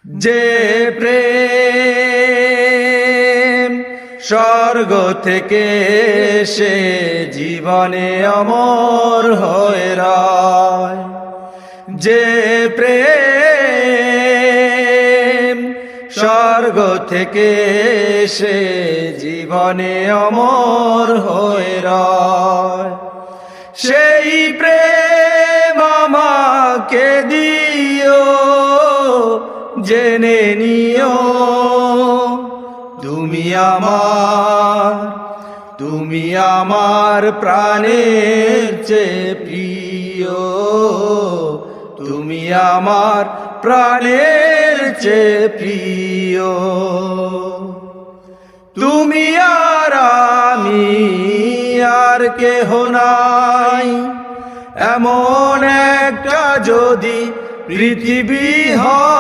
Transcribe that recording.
যে প্রেম স্বর্গ থেকে সে জীবনে অমর হয়ে রয়, যে প্রেম স্বর্গ থেকে সে জীবনে অমর হয়ে রয়, সেই প্রেম আমাকে দিও, জেনে নিও তুমি আমার প্রাণের চেয়ে প্রিয়, তুমি আমার প্রাণের চেয়ে প্রিয়। তুমি আর আমি আর কেহ নাই, এমন একটা যদি পৃথিবী হয়।